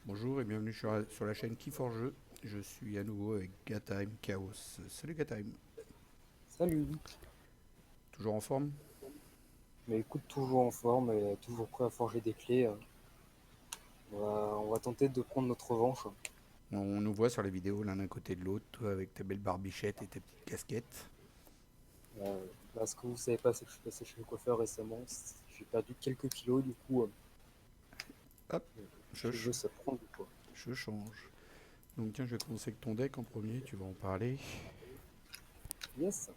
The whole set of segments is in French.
Bonjour et bienvenue sur la chaîne Key4Jeux. Je suis à nouveau avec Gatime Chaos. Salut Gatime. Salut, Toujours en forme? mais écoute, toujours en forme et toujours prêt à forger des clés. On va tenter de prendre notre revanche. On nous voit sur les vidéos l'un à côté de l'autre, toi avec ta belle barbichette et ta petite casquette. Ce que vous savez pas, c'est que je suis passé chez le coiffeur récemment. J'ai perdu quelques kilos, du coup, Hop, les je, ch- cheveux, ça prend du poids. je change. Donc tiens, je vais commencer avec ton deck en premier, tu vas en parler. Yes,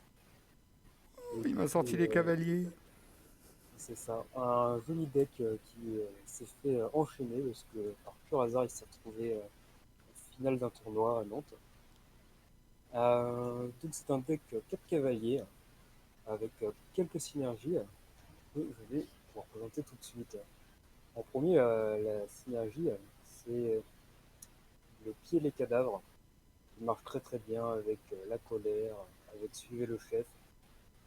Oh, il m'a écoutez, sorti les cavaliers. c'est ça. Un joli deck qui s'est fait enchaîner parce que par pur hasard, il s'est retrouvé en finale d'un tournoi à Nantes. Donc c'est un deck 4 cavaliers avec quelques synergies que je vais vous représenter tout de suite. En premier, la synergie, c'est le pied et les cadavres. Il marche très très bien avec la colère, avec suivez le chef.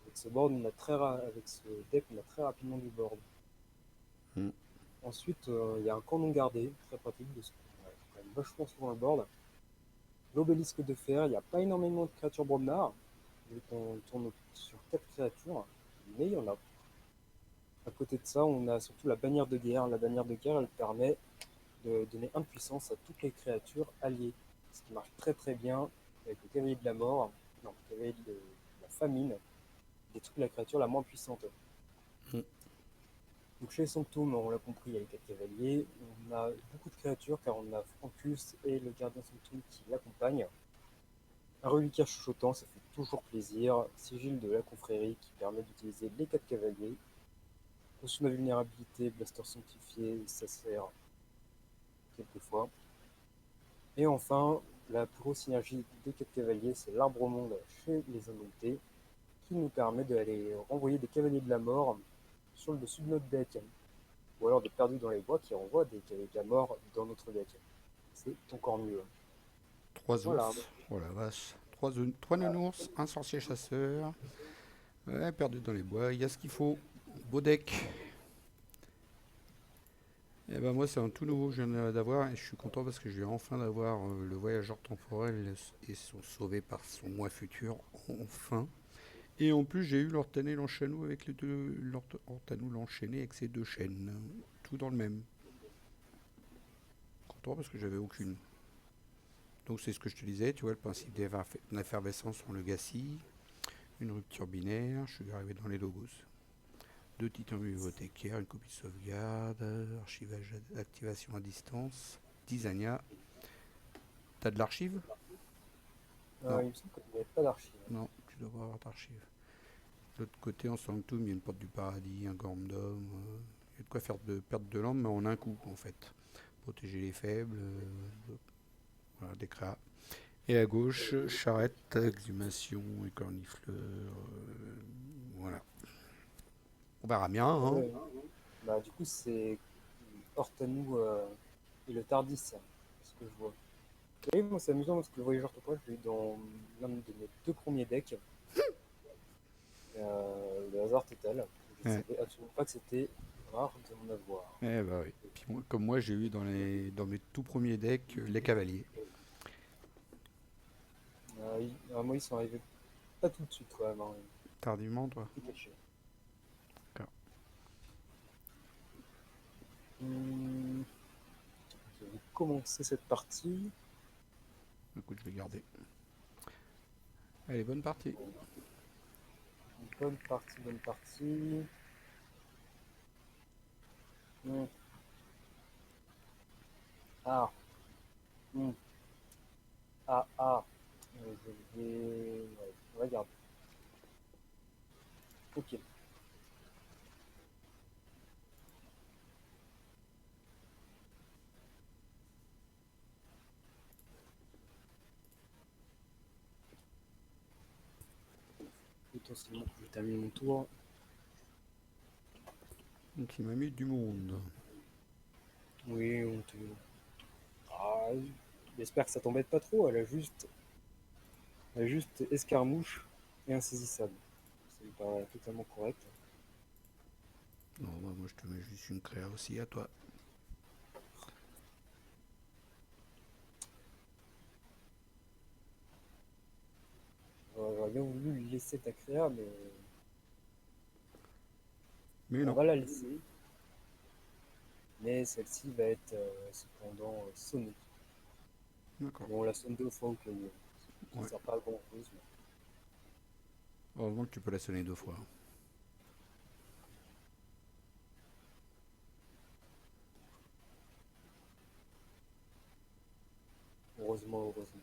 Avec ce board, avec ce deck, on a très rapidement du board. Hmm. Ensuite, il y a un canon gardé, très pratique parce qu'on a quand même vachement souvent le board. L'obélisque de fer, il n'y a pas énormément de créatures Bromnar, vu qu'on tourne sur 4 créatures, mais il y en a. À côté de ça, on a surtout la bannière de guerre. La bannière de guerre, elle permet de donner 1 de puissance à toutes les créatures alliées. Ce qui marche très très bien avec le cavalier de la mort, non, le cavalier de la famine, qui détruit la créature la moins puissante. Hmm. Donc chez Sanctum, on l'a compris, il y a les 4 cavaliers. On a beaucoup de créatures car on a Francus et le gardien Sanctum qui l'accompagnent. Un reliquaire chuchotant, ça fait toujours plaisir. Sigil de la confrérie qui permet d'utiliser les 4 cavaliers. Potion de vulnérabilité, blaster sanctifié, ça sert quelquefois. Et enfin, la plus grosse synergie des 4 cavaliers, c'est l'arbre au monde chez les indomptés, qui nous permet d'aller renvoyer des cavaliers de la mort sur le dessus de notre deck. Ou alors des perdus dans les bois qui renvoient des cavaliers de la mort dans notre deck. C'est encore mieux. Trois Voilà. ours. Oh la vache. Trois nounours, un sorcier chasseur. Ouais, perdu dans les bois, il y a ce qu'il faut. Beau deck. Et ben moi c'est un tout nouveau que je viens d'avoir et je suis content parce que je viens enfin d'avoir le voyageur temporel et sont sauvés par son moi futur enfin. Et en plus j'ai eu l'Ortané l'enchaîneau avec les deux l'Ortanou l'enchaîné avec ses deux chaînes. Tout dans le même. Content parce que j'avais aucune. Donc c'est ce que je te disais, tu vois le principe d'effervescence en legacy, une rupture binaire, je suis arrivé dans les logos. Deux titans bibliothécaires, une copie de sauvegarde, archivage d'activation à distance, Dizania. T'as de l'archive? Non, Il me semble qu'il n'y avait pas d'archives. non, tu devrais avoir d'archives. De l'autre côté, en Sanctum, il y a une porte du paradis, un Gormdom. Il y a de quoi faire de perte de lampe, mais en un coup, en fait. Protéger les faibles, voilà, des créas. Et à gauche, charrette, exhumation et cornifleur. Voilà. On verra bien, hein. Ouais. Bah, du coup, c'est Hortanou et le Tardis, ce que je vois. Et moi, c'est amusant parce que le voyageur temporel, je l'ai eu dans l'un de mes deux premiers decks, le hasard total. Je Ouais. savais absolument pas que c'était rare de en avoir. Eh bah oui. Puis moi, comme moi, j'ai eu dans mes tout premiers decks les cavaliers. Moi, ils sont arrivés pas tout de suite, quoi. Non, Tardivement, toi. tout caché. D'accord. Hmm, je vais commencer cette partie. Écoute, je vais garder. Allez, bonne partie. Bonne partie, bonne partie. Hmm, Ah, hmm, ah. Je vais. Ouais, on va garder. Ok. Potentiellement, je vais terminer mon tour. Donc il m'a mis du monde. Oui, Ah, j'espère que ça t'embête pas trop. Elle a juste escarmouche et insaisissable. Ça me paraît totalement correct. Non, bah, moi je te mets juste une créa aussi à toi. bien voulu laisser ta créa, mais Mais on non. va la laisser. Mais celle-ci va être cependant sonnée. D'accord. Bon, on la sonne 2 fois au cas où. Ça ne Ouais. sert pas à grand chose. Heureusement que tu peux la sonner 2 fois. Heureusement, heureusement.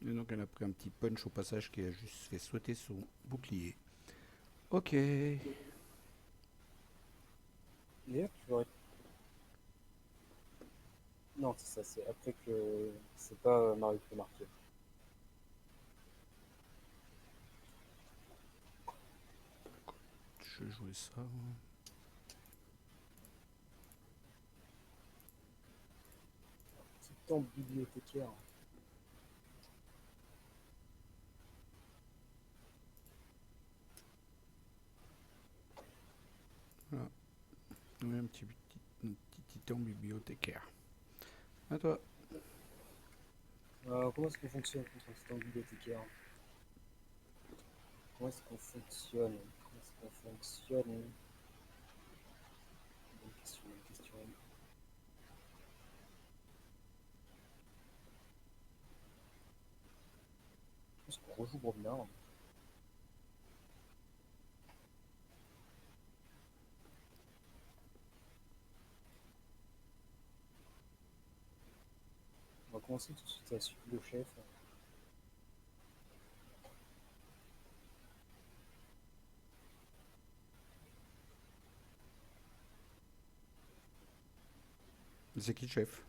Et donc elle a pris un petit punch au passage qui a juste fait sauter son bouclier. Ok. D'ailleurs, tu aurais. Non, c'est ça, c'est après que. C'est pas Mario qui l'a marqué. Je vais jouer ça. C'est le temps bibliothécaire. Voilà. Oui, un petit titan bibliothécaire. À toi. Comment est-ce qu'on fonctionne contre un titan bibliothécaire? Comment est-ce qu'on fonctionne? Comment est-ce qu'on fonctionne? Bonne question, bonne question. Je pense qu'on rejoue Brobnar. On va commencer tout de suite à suivre le chef. C'est qui le chef?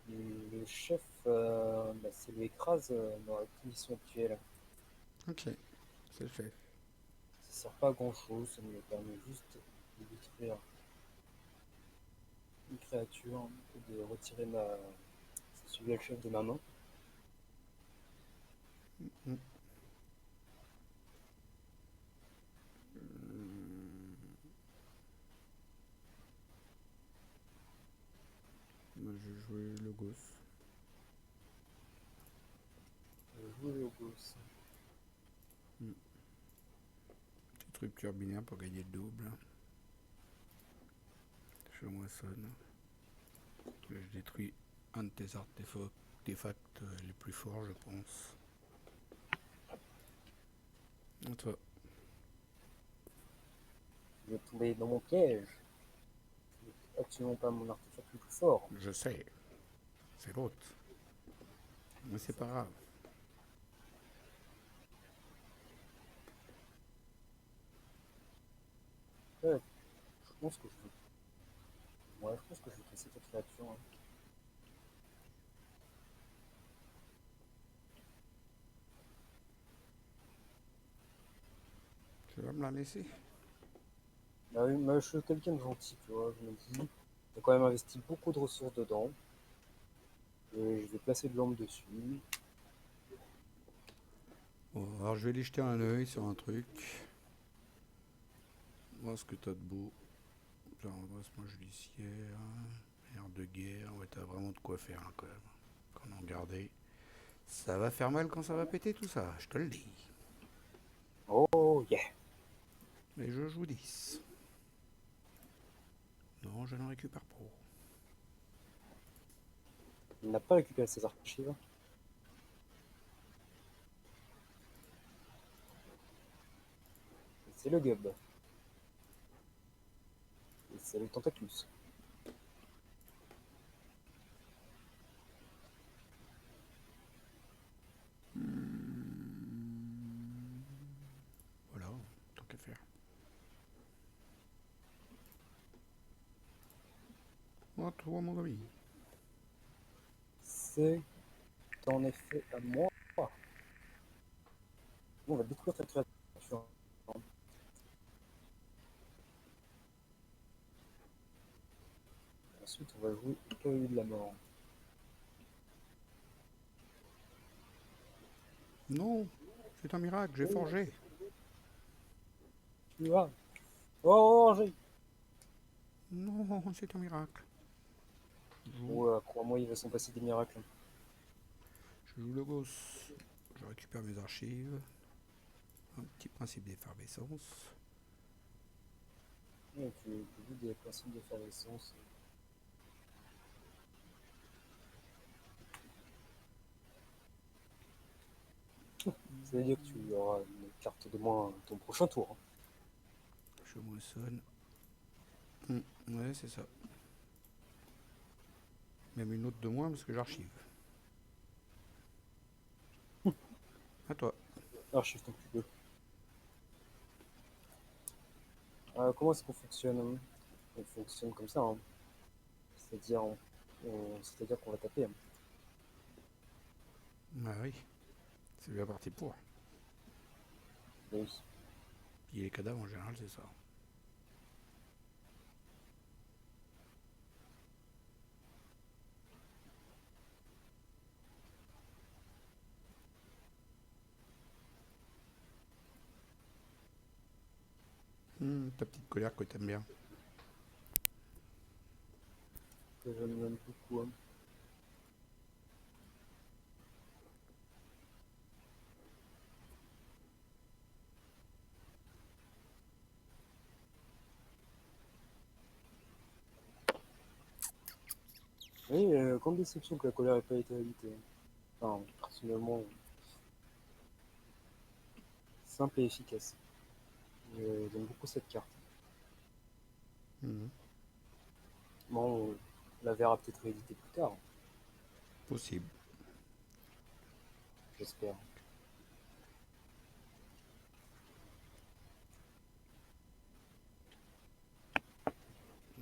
Le chef, bah, c'est le écrase dans la condition actuelle. Ok. C'est le chef. Ça sert pas à grand chose, ça me permet juste de détruire une créature et de retirer celui le chef de ma main. Mm. Moi, je vais jouer le gosse. Jouer au gosse. Petite rupture binaire pour gagner le double. Je moissonne. Je détruis un de tes artefacts les plus forts, je pense. À toi. Je vais tomber dans mon piège. C'est absolument pas mon artefact le plus fort. Je sais. C'est l'autre. Mais c'est pas grave. Ouais, je pense que je vais. Ouais, je pense que je vais casser cette créature. Hein. Tu vas me la laisser? Bah oui, mais je suis quelqu'un de gentil, tu vois. Je me dis, j'ai quand même investi beaucoup de ressources dedans. Et je vais placer de l'ombre dessus. Bon, alors je vais aller jeter un œil sur un truc. Voir ce que t'as de beau. Genre, redressement judiciaire, air de guerre. Ouais, t'as vraiment de quoi faire hein, quand même. Qu'on en regardait. Ça va faire mal quand ça va péter tout ça, je te le dis. Oh yeah! Et je joue 10. Non, je n'en récupère pas. Il n'a pas récupéré ses archives. C'est le Gub. Et c'est le Tentaclus. Voilà, tant qu'à faire. Oh, toi, mon ami. C'est en effet à moi. On va détruire ta créature. Ensuite, on va jouer le cavalier de la mort. Non, c'est un miracle, j'ai Oh, forgé. tu vas. Oh, j'ai. Non, c'est un miracle. Ouais, crois-moi, il va s'en passer des miracles. Je joue le gosse. Je récupère mes archives. Un petit principe d'effervescence. Et tu joues des principes d'effervescence. Ça veut dire que tu auras une carte de moins à ton prochain tour. Hein. Je moissonne. Ouais, c'est ça. Même une autre de moins parce que j'archive. À toi. Archive ton plus 2. Comment est-ce qu'on fonctionne? Hein. On fonctionne comme ça. Hein. C'est-à-dire qu'on va taper. Hein. Ah oui. C'est bien parti pour. Oui. Puis les cadavres en général, c'est ça. Ta petite colère que t'aimes bien. Que j'aime beaucoup. Hein. Oui, grande déception que la colère n'ait pas été évitée. Enfin, personnellement, simple et efficace. J'aime beaucoup cette carte. Mhm. Bon, on la verra peut-être rééditée plus tard, Possible. j'espère.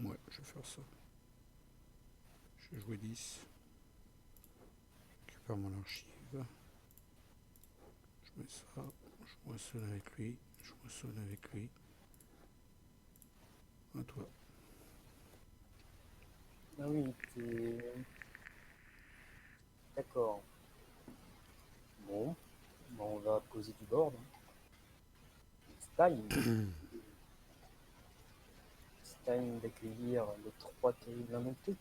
Ouais, je vais faire ça. Je vais jouer 10. Je récupère mon archive. Je mets ça. Je moissonne avec lui. Je moissonne avec lui. À toi. Ah oui, t'es... D'accord. Bon, on va poser du board. Hein. It's time. It's time d'accueillir les 3 terribles indomptés.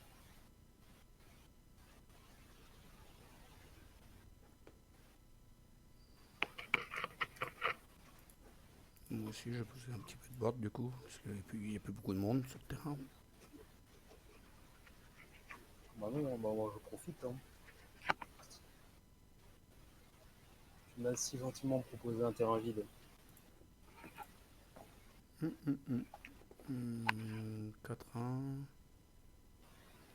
Moi aussi, je vais poser un petit peu de board du coup, parce qu'il n'y a plus beaucoup de monde sur le terrain. Bah non, bah moi je profite. Hein. Tu m'as si gentiment proposé un terrain vide. 4-1.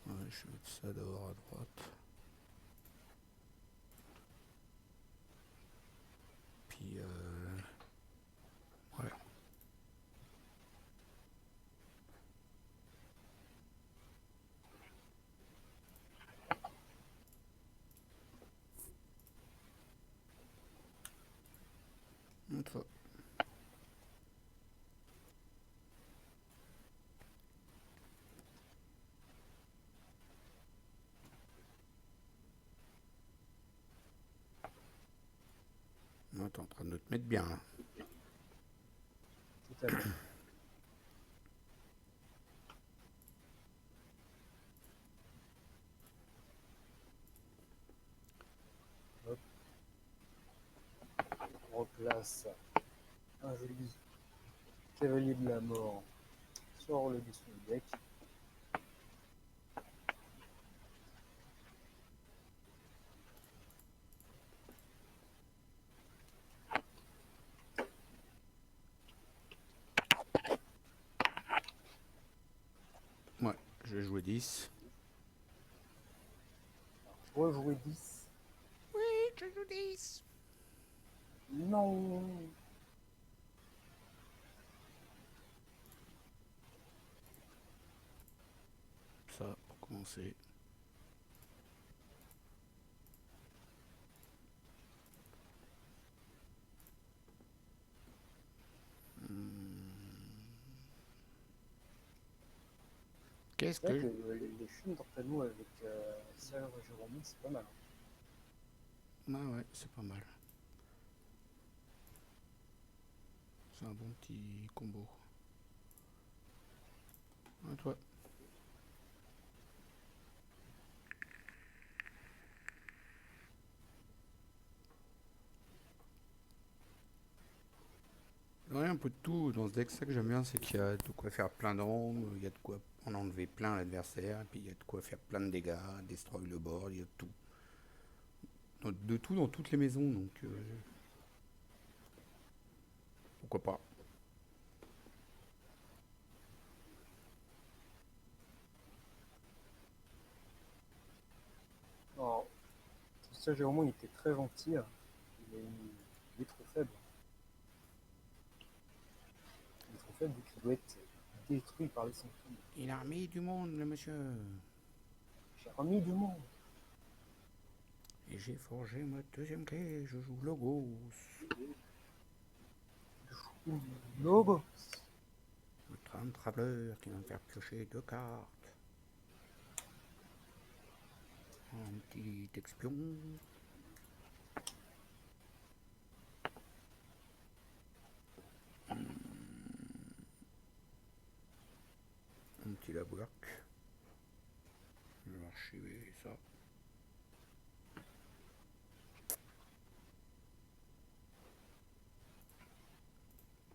Ouais, je vais mettre ça d'abord à droite. Puis, ouais. Une fois. Ouais, t'es en train de te mettre bien là. Tout à fait. Hop. On replace un joli cavalier de la mort sur le dessus du deck. Ouais, je vais jouer 10. Rejouer 10. Oui, je joue 10. Non. Ça, pour commencer. Qu'est-ce C'est vrai que que les films d'Ortano avec Serge Jérôme, c'est pas mal. Hein. Ah ouais, c'est pas mal. C'est un bon petit combo. À toi. peu de tout dans ce deck. Ça que j'aime bien, c'est qu'il y a de quoi faire plein d'angles, il y a de quoi en enlever plein à l'adversaire, et puis il y a de quoi faire plein de dégâts, destroy le board, il y a de tout. De tout dans toutes les maisons, donc pourquoi pas. Alors, ce Jérôme, il était très gentil, mais il est trop faible. Il est trop faible vu qu'il doit être détruit par les sanctuaires. Il a remis du monde, le monsieur. J'ai remis du monde. Et j'ai forgé ma deuxième clé, je joue Logos. Logo. Le Time Traveler qui va me faire piocher 2 cartes. Un petit expion. Un petit labourk. Je vais archiver ça.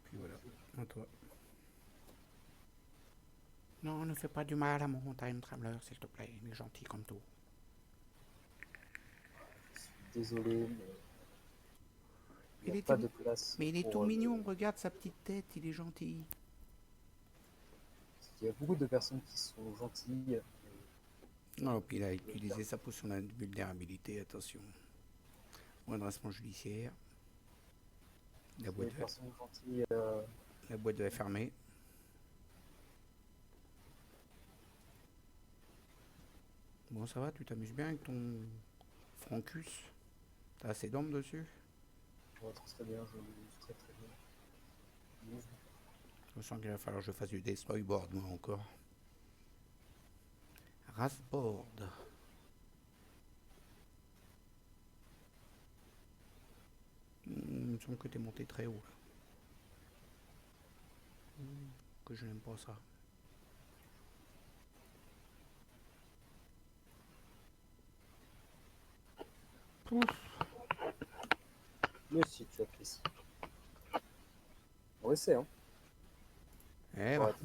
Puis voilà, à toi. Non, ne fais pas du mal à mon Time Traveler, s'il te plaît. Il est gentil comme tout. Désolé, mais il n'y Il a est pas de place. Mais il est pour, tout mignon, regarde sa petite tête, il est gentil. Il y a beaucoup de personnes qui sont gentilles. Non, puis il a utilisé sa potion d'invulnérabilité, attention. Redressement judiciaire. La Les boîte, personnes gentilles. la boîte va fermer. Bon, ça va, tu t'amuses bien avec ton Francus? T'as assez d'armes dessus? Je vois très bien, je m'amuse très très bien. Je sens qu'il va falloir que je fasse du destroy board, moi encore. Rasboard. Il me semble que t'es monté très haut là. Que je n'aime pas ça. Pouf. Mais si tu apprécies. On essaie, hein. Eh bah.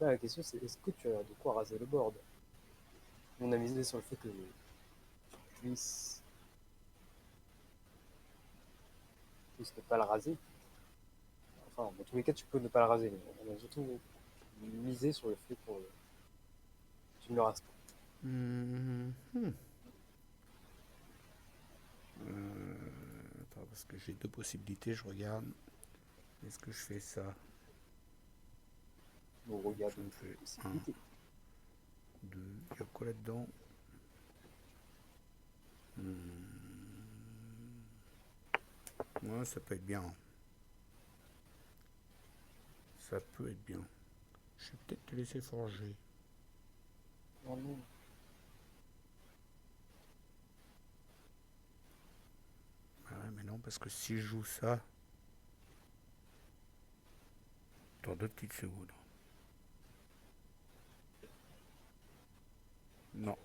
Là, la question c'est est-ce que tu as de quoi raser le board? On a misé sur le fait que tu puisses ne pas le raser. Enfin, dans tous les cas, tu peux ne pas le raser. Mais on a surtout misé sur le fait que tu ne le rases pas. Attends, parce que j'ai deux possibilités, je regarde. Est-ce que je fais ça? On regarde Je une fais possibilité. 2. Il y a quoi là-dedans? Ouais, ça peut être bien. Ça peut être bien. Je vais peut-être te laisser forger. Non, non. Ah ouais, mais non, parce que si je joue ça, dans 2 petites secondes. Non.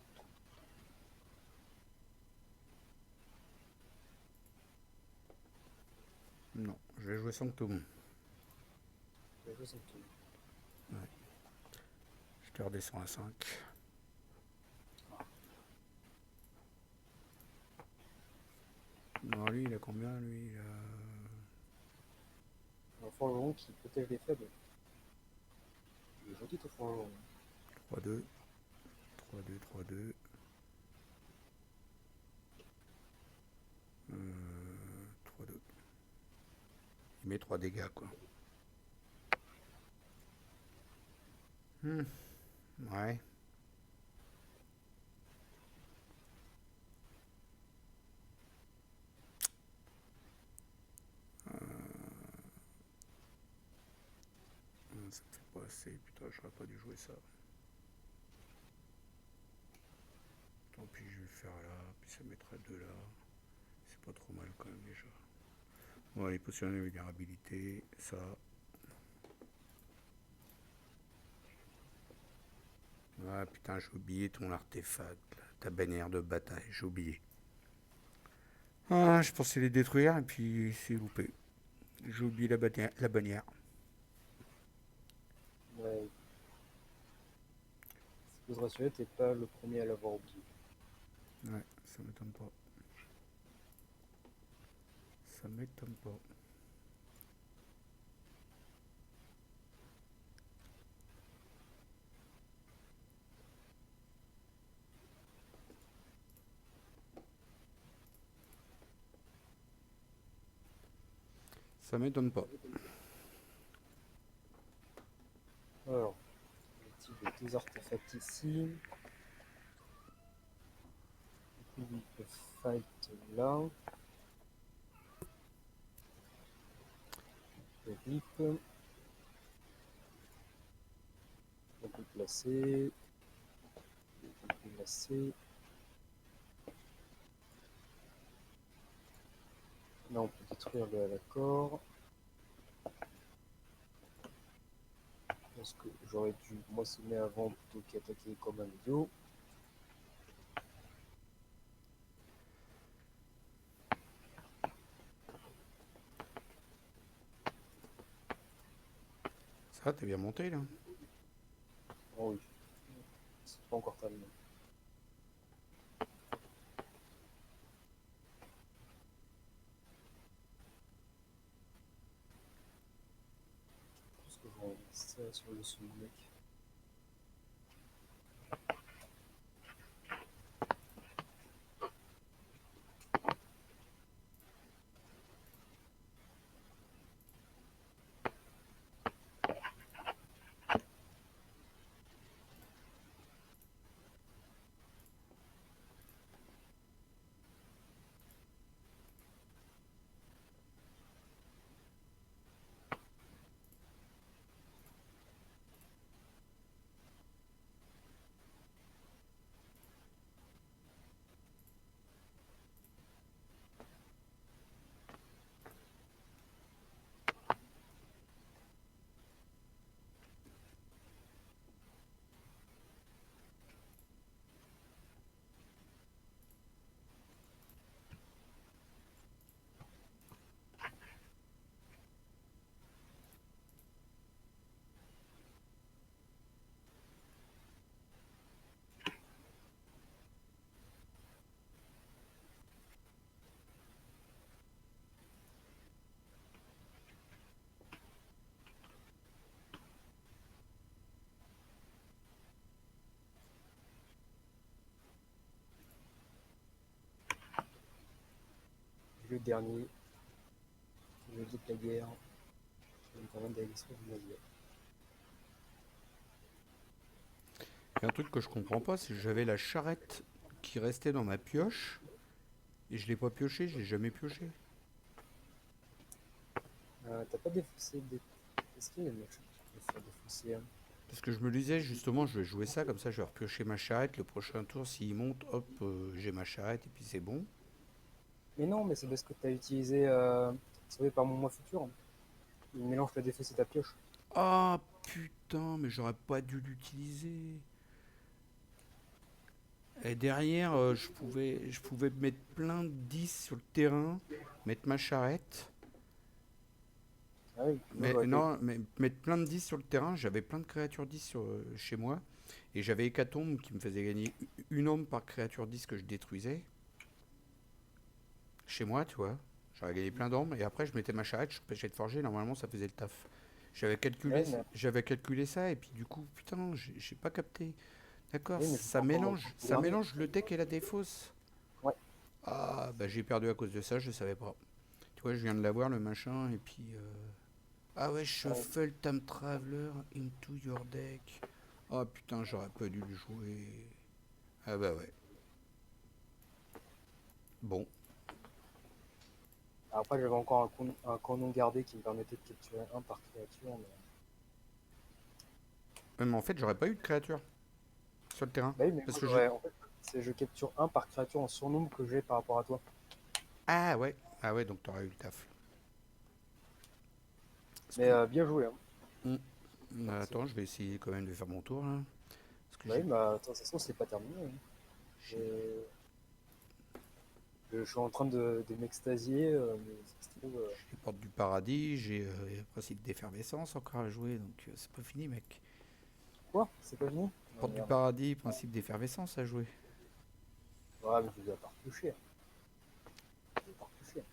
Non, je vais jouer Sanctum. Je sens tout. Ouais. Je te redescends à 5. Non, lui, il a combien, lui? Il a... Un forgeron qui protège les faibles. Il est gentil, ton forgeron. 3-2. 3-2, 3-2. 3-2. Il met 3 dégâts, quoi. Ouais. Ça me fait pas assez. Putain, j'aurais pas dû jouer ça. Tant pis, je vais le faire là. Puis ça mettra 2 là. C'est pas trop mal quand même déjà. Bon, allez, potions de vulnérabilité. Ça. Ah putain, j'ai oublié ton artefact, là. Ta bannière de bataille, j'ai oublié. Ah, je pensais les détruire et puis c'est loupé. J'ai oublié la bannière. Ouais, je peux te rassurer, t'es pas le premier à l'avoir oublié. Ouais, ça m'étonne pas. Ça m'étonne pas. Ça m'étonne pas. Alors, j'ai deux artefacts ici. Du coup, il peut fight là. Le rip. On peut placer. On peut placer. Là, on peut détruire l'accord. Je pense que j'aurais dû moissonner avant plutôt qu'attaquer comme un idiot. Ça va, t'es bien monté là. Oh oui, c'est pas encore terminé. Je pense que je vais enlever ça sur le dessus du mec. Le dernier, le dieu de la guerre, qui me permet d'aller sur le navire. Et un truc que je comprends pas, c'est que j'avais la charrette qui restait dans ma pioche et je l'ai pas pioché, je l'ai jamais pioché. T'as pas défaussé des... Est-ce qu'il y a une chose que tu peux faire défausser hein? Parce que je me disais justement, je vais jouer ça comme ça, je vais repiocher ma charrette. Le prochain tour, s'il monte, hop, j'ai ma charrette et puis c'est bon. Mais non, mais c'est parce que t'as utilisé sauvé par mon moi futur. Il mélange ta défausse et ta pioche. Ah putain, mais j'aurais pas dû l'utiliser. Et derrière, je pouvais mettre plein de 10 sur le terrain, mettre ma charrette. Ah oui, moi Mais j'aurais fait. non, mais mettre plein de 10 sur le terrain, j'avais plein de créatures 10 chez moi. Et j'avais Hécatombe qui me faisait gagner une ombre par créature 10 que je détruisais. Chez moi, tu vois. J'aurais gagné plein d'ombres. Et après, je mettais ma charrette, je pêchais de forger. Normalement, ça faisait le taf. Ouais, mais, J'avais calculé ça. Et puis, du coup, putain, j'ai pas capté. D'accord, oui, mais je prends encore le ça dernier. mélange le deck et la défausse. Ouais, Ah, bah j'ai perdu à cause de ça, je savais pas. Tu vois, je viens de l'avoir le machin, et puis. Ah ouais, ouais. Shuffle Time Traveler into your deck. Oh putain, j'aurais pas dû le jouer. Ah bah ouais. Bon. Après, j'avais encore un canon gardé qui me permettait de capturer un par créature. Mais... Mais en fait, j'aurais pas eu de créature sur le terrain. Bah oui, mais Parce moi que j'ai. j'aurais. En fait, c'est je capture un par créature en surnombre que j'ai par rapport à toi. Ah ouais. Ah ouais, donc t'aurais eu le taf. Parce Mais que. bien joué, hein. Attends, je vais essayer quand même de faire mon tour là. Parce que Bah oui, bah, de toute façon, c'est pas terminé, hein. j'ai- Je, je suis en train de m'extasier, mais ça se trouve. j'ai les portes du paradis, j'ai le principe d'effervescence encore à jouer, donc c'est pas fini, mec. Quoi? C'est pas fini? Non, Porte du merde. paradis, principe d'effervescence à jouer. Ouais, mais je dois pas retoucher. Je dois pas retoucher.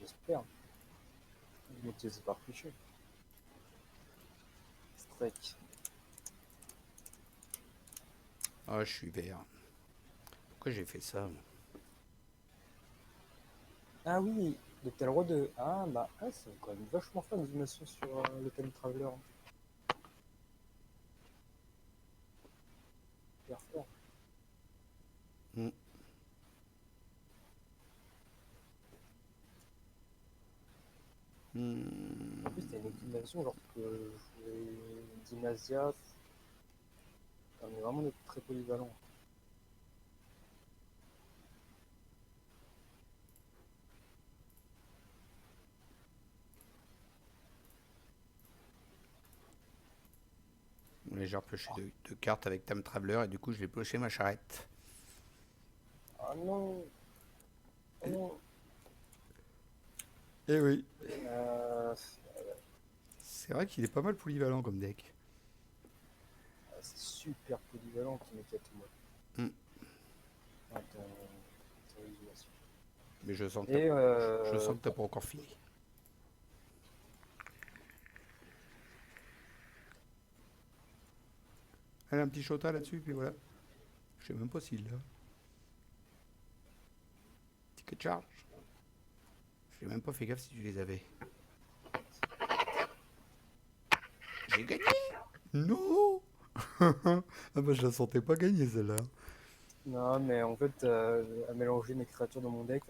J'espère. Mais tu sais pas retoucher. Strike. Ah, je suis vert. Pourquoi j'ai fait ça? Ah oui, donc t'as le droit de. Ah bah, ah, c'est quand même vachement fun l'animation sur le Time Traveler. Hyper fort. Hmm. En plus, Hmm. t'as une animation genre que jouer Dinasia, ça permet vraiment d'être très polyvalent. Là, j'ai repioché deux cartes avec Time Traveler et du coup, je vais piocher ma charrette. Ah non, ah non. Eh oui. Euh, C'est vrai qu'il est pas mal polyvalent comme deck. c'est super polyvalent ton Ekatomo. Hmm. Ah, ton résumation. Mais je sens que Et je sens que t'as pas encore fini. Allez, un petit shota là-dessus, puis voilà. Je sais même pas s'il l'a. Ticket charge. J'ai même pas fait gaffe si tu les avais. J'ai gagné. Non. Ah bah je la sentais pas gagner celle-là. non, mais en fait, à mélanger mes créatures dans mon deck,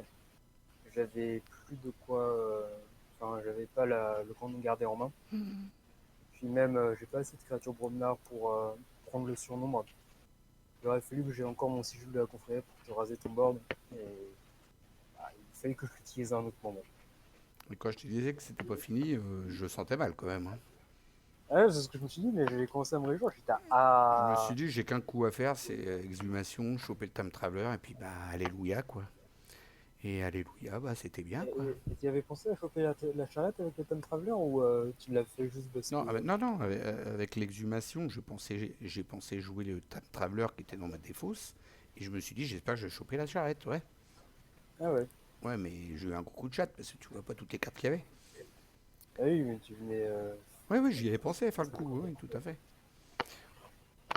j'avais plus de quoi. Enfin, j'avais pas le camp de garder en main. Puis même, j'ai pas assez de créatures Bromnar pour prendre le surnombre. Il aurait fallu que j'ai encore mon sigil de la confrérie pour te raser ton board. Et bah, il fallait que je l'utilise à un autre moment. Et quand je te disais que c'était pas fini, je sentais mal quand même, hein. Ah ouais, c'est ce que je me suis dit, mais j'ai commencé à me réjouir. J'étais Je me suis ah. dit, j'ai qu'un coup à faire, c'est exhumation, choper le time traveler, et puis bah, alléluia quoi. Et alléluia, bah c'était bien quoi. Et tu avais pensé à choper la charrette avec le Time Traveler ou tu l'as fait juste parce Non, que. non, non, avec l'exhumation, j'ai pensé jouer le time traveler qui était dans ma défausse, et je me suis dit, j'espère que je vais choper la charrette, ouais. Ah ouais. Ouais, mais j'ai eu un gros coup de chat parce que tu vois pas toutes les cartes qu'il y avait. Ah oui, mais tu venais. Ouais, oui, j'y avais pensé à faire le coup, oui, tout à fait.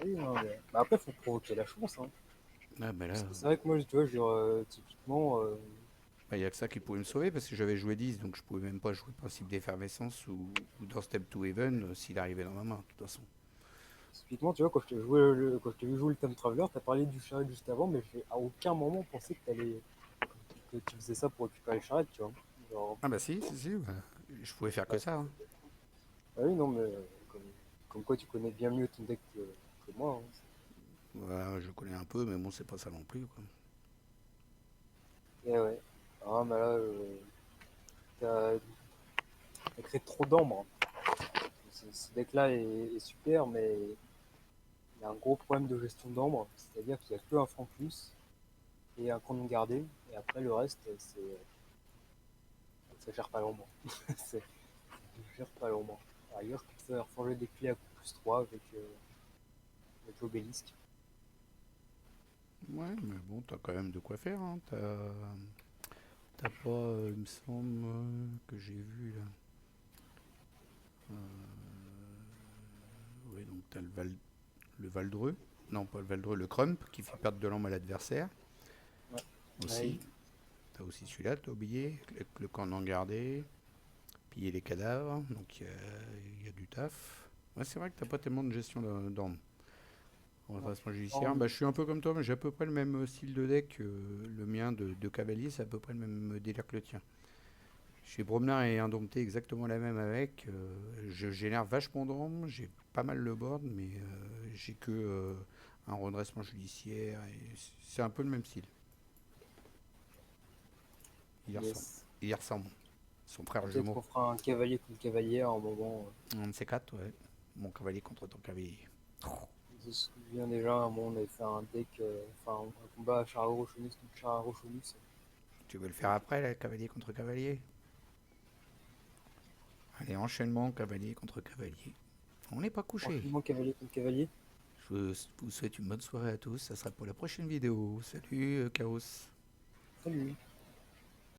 Oui, non, mais. Bah après, faut provoquer la chance, hein. Ah, bah là, Parce que c'est vrai que moi, tu vois, genre, typiquement. il n'y a que ça qui pouvait me sauver parce que j'avais joué 10 donc je pouvais même pas jouer principe d'effervescence ou dans Step to Even s'il arrivait dans ma main, de toute façon. Typiquement, tu vois, quand je t'ai vu jouer le Time Traveler, t'as parlé du charrette juste avant, mais j'ai à aucun moment pensé que tu faisais ça pour récupérer le charrette, tu vois. Genre, Ah bah si, si, si, bah, je pouvais faire que ouais. ça, hein. Ah oui, non, mais comme, comme quoi tu connais bien mieux ton deck que moi, hein. Voilà, je connais un peu, mais bon, c'est pas ça non plus, quoi. Et ouais. Ah, mais là, t'as t'as créé trop d'ombre. Ce deck-là est super, mais il y a un gros problème de gestion d'ombre, c'est-à-dire qu'il n'y a que un franc plus et un canon gardé, et après le reste, ça gère pas l'ombre. Ça gère pas l'ombre. Ailleurs, je peux te faire forger des clés à coup plus 3 avec l'obélisque. Ouais, mais bon, t'as quand même de quoi faire, hein. T'as pas, il me semble, que j'ai vu, là. Oui, donc t'as le Valdreux. Non, pas le Valdreux, le Crump, qui fait perdre de l'âme à l'adversaire, Ouais. Ouais, aussi. T'as aussi celui-là, t'as oublié, le canon gardé, piller les cadavres, donc il y a du taf. Ouais, c'est vrai que t'as pas tellement de gestion d'armes. En ouais. redressement judiciaire, En- bah, je suis un peu comme toi, mais j'ai à peu près le même style de deck. Le mien de cavalier, c'est à peu près le même délire que le tien. Chez Bromner et Indompté, exactement la même avec. Je génère vachement d'armes, j'ai pas mal le board, mais j'ai que un redressement judiciaire. Et c'est un peu le même style. Il y ressemble. yes. Il y ressemble. Son frère Peut-être jumeau. qu'on fera un cavalier contre cavalier à un moment. Un de ces quatre, ouais. Mon cavalier contre ton cavalier. Je me souviens déjà, à un moment, on avait fait un deck, enfin un combat à Char-Arochonus contre Char-Arochonus. Tu veux le faire après, là, cavalier contre cavalier? Allez, enchaînement, cavalier contre cavalier. On n'est pas couché. Enchaînement cavalier contre cavalier. Je vous souhaite une bonne soirée à tous. Ça sera pour la prochaine vidéo. Salut, Chaos. Salut.